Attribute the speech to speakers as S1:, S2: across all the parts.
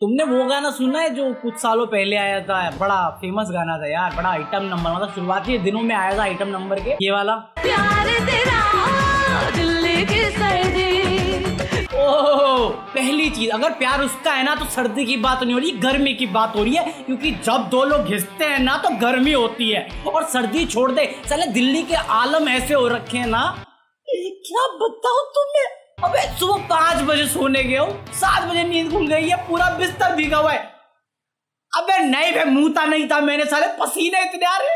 S1: तुमने वो गाना सुना है जो कुछ सालों पहले आया था, बड़ा फेमस गाना था यार, बड़ा आइटम नंबर, मतलब शुरुआती दिनों में आया था आइटम नंबर के, ये वाला
S2: प्यार तेरा दिल्ली की सर्दी।
S1: ओह, पहली चीज, अगर प्यार उसका है ना तो सर्दी की बात नहीं हो रही, गर्मी की बात हो रही है, क्योंकि जब दो लोग घिसते हैं ना तो गर्मी होती है, और सर्दी छोड़ दे साले दिल्ली के आलम ऐसे हो रखे हैं ना, क्या बताओ तुम्हें। अबे सुबह 5 बजे सोने गए हो, 7 बजे नींद खुल गई है, पूरा बिस्तर भीगा हुआ है। अबे नहीं भाई, मुंहता नहीं था मैंने, साले पसीने इतने आ रहे,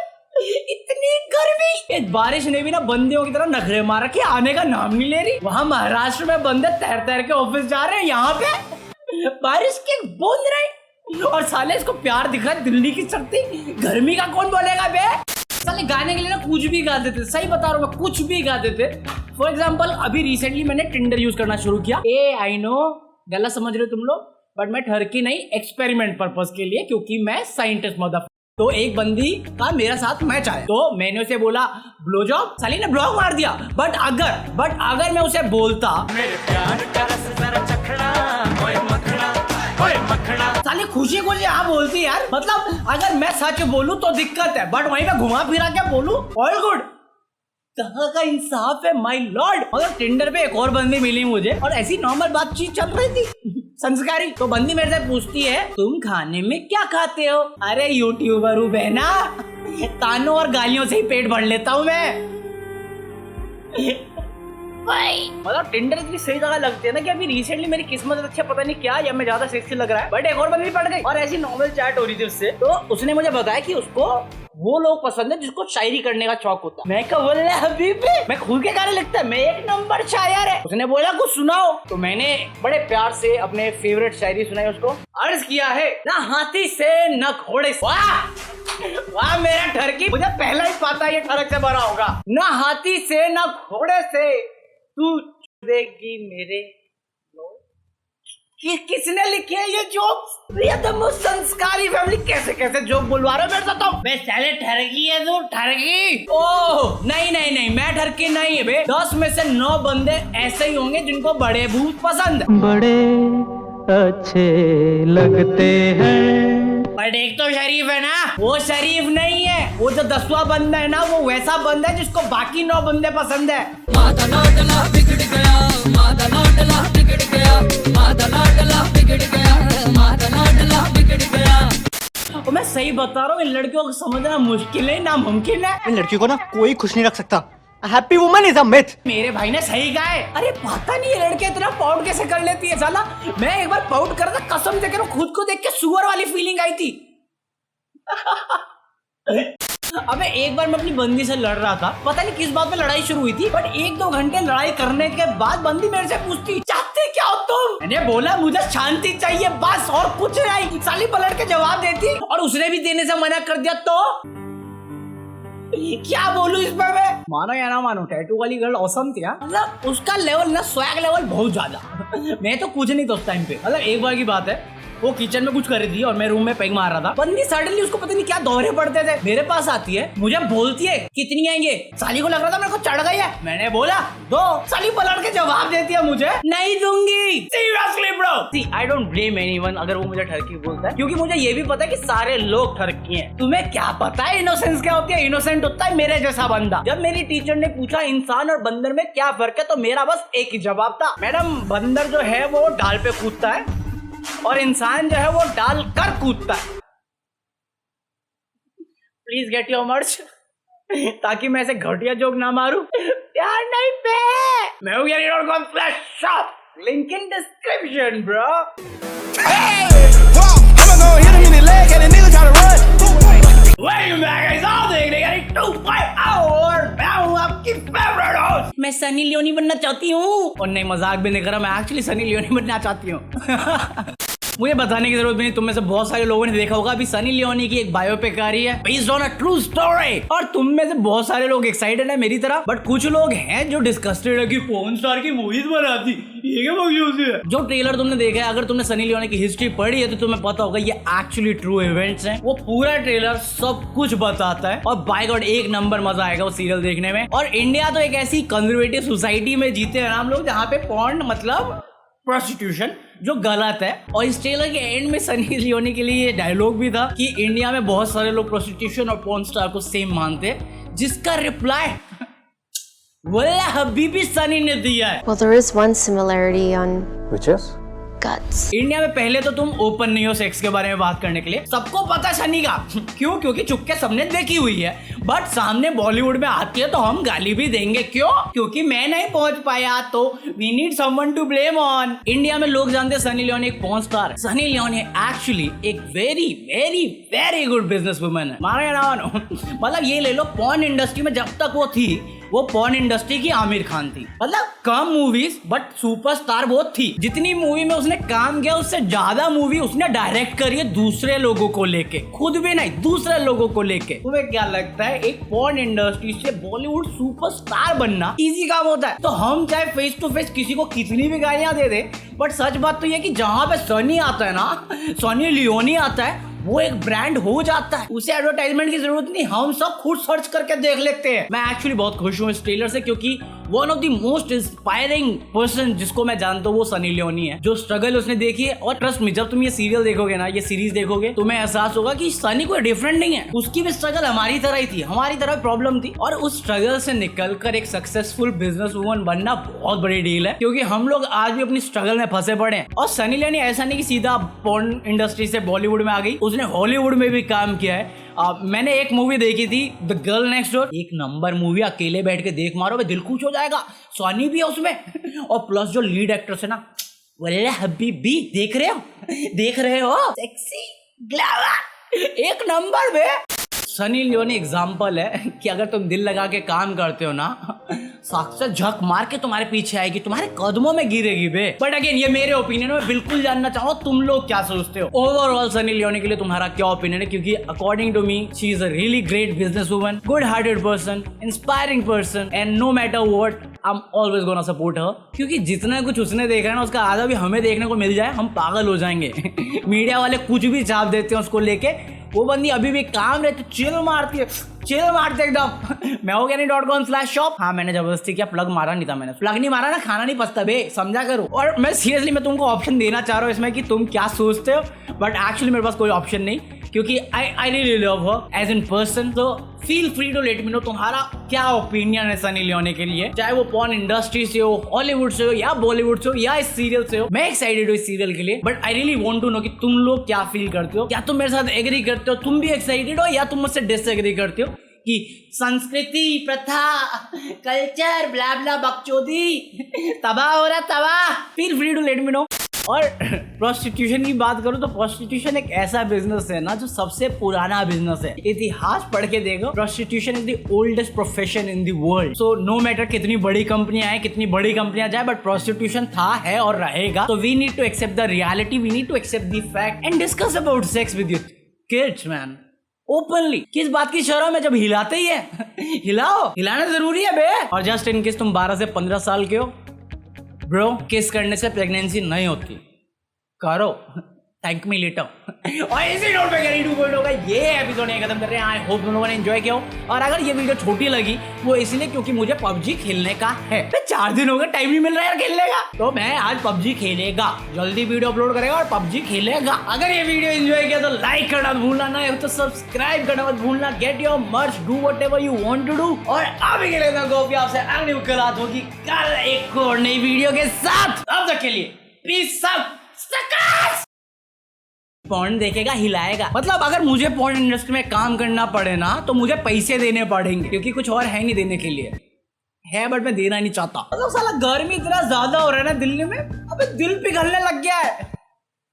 S1: इतनी गर्मी। ये बारिश ने भी ना बंदियों की तरह नखरे मार रखे, आने का नाम नहीं ले रही। वहां महाराष्ट्र में बंदे तैर तैर के ऑफिस जा रहे हैं, यहाँ पे बारिश की बूंद रही, और साले इसको प्यार दिख रहा है दिल्ली की सर्दी, गर्मी का कौन बोलेगा बे। साले गाने के लिए ना कुछ भी गा देते, सही बता रहा हूँ मैं, कुछ भी गा देते। फॉर एग्जाम्पल अभी रिसेंटली मैंने टिंडर यूज करना शुरू किया। आई नो गलत समझ रहे हो तुम लोग, बट मैं ठरकी नहीं, एक्सपेरिमेंट पर्पस के लिए, क्योंकि मैं साइंटिस्ट मदर। तो एक बंदी का मेरा साथ मैच आया, तो मैंने उसे बोला ब्लो जॉब, साली ने ब्लॉक मार दिया। बट अगर मैं उसे बोलता मेरे प्यार का रस जरा चखना, ओए मखना, ओए मखना, साली खुशी हाँ बोलती यार। मतलब अगर मैं सच बोलूं तो दिक्कत है, बट वहीं पे घुमा फिरा क्या बोलूं, ऑल गुड। कहाँ का इंसाफ है माय लॉर्ड। मतलब टिंडर पे एक और बंदी मिली मुझे, और ऐसी नॉर्मल बातचीत चल रही थी संस्कारी। तो बंदी मेरे से पूछती है तुम खाने में क्या खाते हो। अरे यूट्यूबर हूँ बहना, तानों और गालियों से ही पेट भर लेता हूँ मैं। मतलब टिंडर इतनी सही जगह लगती है ना कि अभी रिसेंटली मेरी किस्मत अच्छा पता नहीं क्या, या मैं ज्यादा सेक्सी लग रहा है, बट एक और बंदी पड़ गई और ऐसी नॉर्मल चैट हो रही थी उससे। तो उसने मुझे बताया कि उसको वो लोग पसंद है जिसको शायरी करने का शौक होता है। मैं क्या बोल रहा हबीबी, मैं खुद के गाने लिखता है, मैं एक नंबर शायर है। उसने बोला कुछ सुनाओ, तो मैंने बड़े प्यार से अपने फेवरेट शायरी सुनाई उसको। अर्ज किया है ना हाथी से न घोड़े से, वाह मेरा ठरकी, मुझे पहला ही पता ये ठरक से भरा होगा। ना हाथी से न घोड़े से तू देगी मेरे। किसने लिखे है ये जोक? ये तो मुझ संस्कारी फैमिली कैसे कैसे जोक बुलवा रहे हो मेरे साथ। मैं साले ठरकी है तू, ठरकी। ओह नहीं मैं ठरकी नहीं है बे। 10 में से 9 बंदे ऐसे ही होंगे जिनको बड़े भूत पसंद है।
S3: बड़े अच्छे लगते हैं,
S1: बट एक तो शरीफ है ना, वो शरीफ नहीं है। वो जो 10वां बंदा है ना, वो वैसा बंदा है जिसको बाकी 9 बंदे पसंद है।
S2: मादा लाडला बिगड़ गया, मादा लाडला बिगड़ गया, मादा लाडला बिगड़ गया, मादा लाडला बिगड़ गया।
S1: और मैं सही बता रहा हूँ, इन लड़कियों को समझना मुश्किल है, नामुमकिन है।
S4: इन लड़कियों को ना कोई खुश नहीं रख सकता। Happy woman is a myth.
S1: मेरे भाई ने सही कहा है। अरे पता नहीं ये लड़के इतना पाउट कैसे कर लेती है साला। मैं एक बार पाउट कर रहा था, कसम से कह रहा हूं, खुद को देख के सुअर वाली फीलिंग आई थी। अबे एक बार मैं अपनी बंदी से लड़ रहा था, पता नहीं किस बात पे लड़ाई शुरू हुई थी, बट 1-2 घंटे लड़ाई करने के बाद बंदी मेरे से पूछती चाहते क्या हो तुम। मैंने बोला मुझे शांति चाहिए बस, और कुछ नहीं। साली पलट के जवाब देती, और उसने भी देने से मना कर दिया। तो क्या बोलूं इस पर मैं, मानो या ना मानो, टैटू वाली गर्ल औसम थी। मतलब उसका लेवल ना, स्वैग लेवल बहुत ज्यादा। मैं तो कुछ नहीं था उस टाइम पे। मतलब एक बार की बात है, वो किचन में कुछ कर रही थी और मैं रूम में पेग मार रहा था। बंदी सडनली, उसको पता नहीं क्या दौरे पड़ते थे, मेरे पास आती है, मुझे बोलती है कितनी आएंगे। साली को लग रहा था मेरे को चढ़ गई है। मैंने बोला 2। साली पलट के जवाब देती है मुझे, नहीं दूंगी। Seriously bro, see I don't blame anyone अगर वो मुझे ठरकी बोलता है, क्योंकि मुझे ये भी पता है कि सारे लोग ठरकी हैं। तुम्हें क्या पता है इनोसेंस क्या होती है? इनोसेंट होता है मेरे जैसा बंदा। जब मेरी टीचर ने पूछा इंसान और बंदर में क्या फर्क है, तो मेरा बस एक ही जवाब था, मैडम बंदर जो है वो डाल पे कूदता है और इंसान जो है वो डाल कर कूदता है। प्लीज गेट योर मर्च, ताकि मैं ऐसे घटिया जोक ना मारूं। प्यार नहीं पे मैं हूं यार, लिंक इन डिस्क्रिप्शन ब्रो। मैं सनी लियोनी बनना चाहती हूँ, और नहीं मजाक भी नहीं कर रहा, मैं एक्चुअली सनी लियोनी बनना चाहती हूँ। मुझे बताने की जरूरत नहीं, तुम में से बहुत सारे लोगों ने देखा होगा, अभी सनी लियोनी की एक बायोपिक आ रही है based on a true story, और तुम में से बहुत सारे लोग एक्साइटेड है मेरी तरह, बट कुछ लोग हैं जो डिस्कस्टेड है कि पोर्न स्टार की मूवीज बनाती, ये क्या बकचोदी है। जो ट्रेलर तुमने देखा है, अगर तुमने सनी लियोनी की हिस्ट्री पढ़ी है तो तुम्हें पता होगा ये एक्चुअली ट्रू इवेंट्स हैं। वो पूरा ट्रेलर सब कुछ बताता है, और बाय गॉड एक नंबर मजा आएगा वो सीरियल देखने में। और इंडिया तो एक ऐसी कंजर्वेटिव सोसाइटी में जीते हैं हम लोग, जहाँ पे पोर्न मतलब प्रोस्टिट्यूशन जो गलत है। और इस ट्रेलर के एंड में सनी लियोनी के लिए ये डायलॉग भी था कि इंडिया में बहुत सारे लोग प्रोस्टिट्यूशन और पॉर्न स्टार को सेम मानते हैं, जिसका रिप्लाई वल्ला हबीबी सनी ने दिया है।
S5: Well, there is one similarity on
S4: Which is?
S5: guts.
S1: India में पहले तो तुम ओपन नहीं हो सेक्स के बारे में बात करने के लिए, सबको पता है सनी का। क्यों? क्योंकि चुपके सबने देखी हुई है। बट सामने बॉलीवुड में आती है तो हम गाली भी देंगे। क्यों? क्योंकि मैं नहीं पहुंच पाया तो we need someone to blame on. India में लोग जानते हैं सनी लियोनी एक पॉर्न स्टार है। सनी लियोनी एक्चुअली एक very very very good business woman है। मानो ना मानो, मतलब ये ले लो, पॉर्न इंडस्ट्री में जब तक वो थी, वो पॉर्न इंडस्ट्री की आमिर खान थी। मतलब कम मूवीज बट सुपरस्टार वो थी। जितनी मूवी में उसने काम किया उससे ज्यादा मूवी उसने डायरेक्ट करी है दूसरे लोगों को लेके, खुद भी नहीं, दूसरे लोगों को लेके। तुम्हें क्या लगता है एक पॉर्न इंडस्ट्री से बॉलीवुड सुपरस्टार बनना इजी काम होता है? तो हम चाहे फेस टू फेस किसी को कितनी भी गालियां दे दे, बट सच बात तो ये कि जहां पे सनी आता है ना, सनी लियोनी आता है, वो एक ब्रांड हो जाता है। उसे एडवर्टाइजमेंट की जरूरत नहीं, हम सब खुद सर्च करके देख लेते हैं। मैं एक्चुअली बहुत खुश हूँ इस ट्रेलर से, क्योंकि one of the most inspiring person जिसको मैं जानता हूँ वो सनी लियोनी है। जो स्ट्रगल उसने देखी है, और ट्रस्ट में जब तुम ये सीरियल देखोगे ना, ये सीरीज देखोगे, तुम्हें एहसास होगा कि सनी कोई डिफरेंट नहीं है। उसकी भी स्ट्रगल हमारी तरह ही थी, हमारी तरह प्रॉब्लम थी, और उस स्ट्रगल से निकलकर एक सक्सेसफुल बिजनेस वुमन बनना बहुत बड़ी डील है। क्योंकि हम लोग आज भी अपनी स्ट्रगल में फंसे पड़े हैं। और सनी लियोनी ऐसा नहीं कि सीधा पॉर्न इंडस्ट्री से बॉलीवुड में आ गई, उसने हॉलीवुड में भी काम किया है। मैंने एक मूवी देखी थी द गर्ल नेक्स्ट डोर, एक नंबर मूवी, अकेले बैठ के देख मारो, दिल खुश हो जाएगा। सनी भी है उसमें, और प्लस जो लीड एक्ट्रेस है ना, वल्ला हबीबी, देख रहे हो सेक्सी ग्लैमर, एक नंबर में। सनी लियोनी एग्जाम्पल है कि अगर तुम दिल लगा के काम करते हो ना, साक्षात झक मार के तुम्हारे पीछे आएगी, तुम्हारे कदमों में गिरेगी बे। बट अगेन ये मेरे ओपिनियन, मैं बिल्कुल जानना चाहूँ तुम लोग क्या सोचते हो। ओवरऑल सनी लियोनी के लिए तुम्हारा क्या ओपिनियन है? क्योंकि according to me she is a really great business woman, good hearted person, inspiring person, and no matter what I am always gonna support her. क्योंकि जितना कुछ उसने देखा है ना, उसका आधा भी हमें देखने को मिल जाए, हम पागल हो जाएंगे। मीडिया वाले कुछ भी छाप देते हैं उसको लेके, वो बंदी अभी भी काम रहती, चिल मारती है, चिल मारते एकदम। मैं हो गया .com/shop। हाँ, मैंने जबरदस्ती किया, प्लग मारा नहीं था मैंने, प्लग नहीं मारा ना, खाना नहीं पचता बे, समझा करो। और मैं सीरियसली मैं तुमको ऑप्शन देना चाह रहा हूँ इसमें कि तुम क्या सोचते हो, बट एक्चुअली मेरे पास कोई ऑप्शन नहीं, क्योंकि I really love her as in person. तो feel free to let me know तुम्हारा क्या ओपिनियन है सनी लियोनी के लिए, चाहे वो पॉर्न इंडस्ट्री से हो, हॉलीवुड से हो, या बॉलीवुड से हो, या इस सीरियल से हो। मैं एक्साइटेड हूँ इस सीरियल के लिए, but I really want to know कि तुम लोग क्या फील करते हो। क्या तुम मेरे साथ एग्री करते हो, तुम भी एक्साइटेड हो, या तुम मुझसे डिसएग्री करते हो कि संस्कृति, प्रथा, कल्चर, ब्ला ब्ला बकचोदी तबाह हो रहा, तबाह। Feel free to let me know. और प्रोस्टिट्यूशन की बात करूं तो प्रोस्टिट्यूशन एक ऐसा बिजनेस है ना जो सबसे पुराना बिजनेस है। इतिहास पढ़ के देखो, prostitution is the oldest profession in the world. So no matter कितनी बड़ी कंपनियां आए, कितनी बड़ी कंपनियां जाए, बट प्रोस्टिट्यूशन था, है और रहेगा। तो we need to accept the reality, we need to accept the fact and discuss about sex with your kids man, openly. किस बात की शर्म है जब हिलाते ही है। हिलाओ, हिलाना जरूरी है बे। और जस्ट इन केस तुम 12 से 15 साल के हो, ब्रो, किस करने से प्रेगनेंसी नहीं होती, करो, थैंक मी लेटर। और इसी नोट पे गैरी 2 होगा ये एपिसोड खत्म कर रहे हैं। आई होप तुम लोगों ने एंजॉय किया हो। और अगर ये वीडियो छोटी लगी वो इसलिए क्योंकि मुझे पबजी खेलने का है। 4 दिन हो गए, टाइम नहीं मिल रहा है यार खेलने का, तो मैं आज पबजी खेलेगा, जल्दी वीडियो अपलोड करेगा और पबजी खेलेगा। अगर ये वीडियो एंजॉय किया तो लाइक करना भूलना नहीं, तो सब्सक्राइब करना मत भूलना। Get your merch, do whatever you want to do. और अभी के लिए मैं गोपी आपसे अगली मुलाकात होगी कल एक और नई वीडियो के साथ। अब तक के लिए पीस सब पॉर्न देखेगा, हिलाएगा। मतलब अगर मुझे पॉर्न इंडस्ट्री में काम करना पड़े ना तो मुझे पैसे देने पड़ेंगे, क्योंकि कुछ और है नहीं देने के लिए, है बट मैं देना नहीं चाहता। मतलब साला गर्मी इतना ज्यादा हो रहा है ना दिल्ली में, अबे दिल पिघलने लग गया है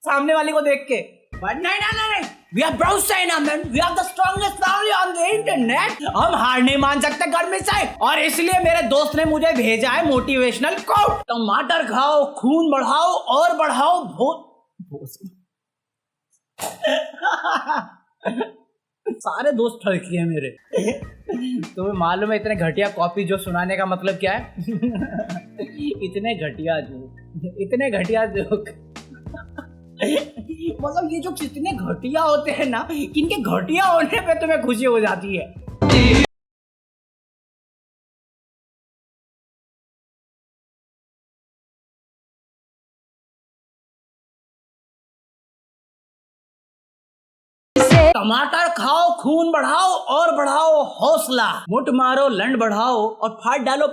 S1: सामने वाले को देख के। बट नहीं, we are Bro China man, we are the strongest family on the internet। हम हार नहीं मान सकते गर्मी से, और इसलिए मेरे दोस्त ने मुझे भेजा है मोटिवेशनल कोट, टमाटर खाओ, खून बढ़ाओ और बढ़ाओ सारे दोस्त ठड़की है मेरे। तुम्हें मालूम है इतने घटिया कॉपी जो सुनाने का मतलब क्या है? इतने घटिया जोक मतलब ये जो कितने घटिया होते हैं ना, इनके घटिया होने पे तुम्हें खुशी हो जाती है। टमाटर खाओ खून बढ़ाओ और बढ़ाओ हौसला, मुठ मारो लंड बढ़ाओ और फाड़ डालो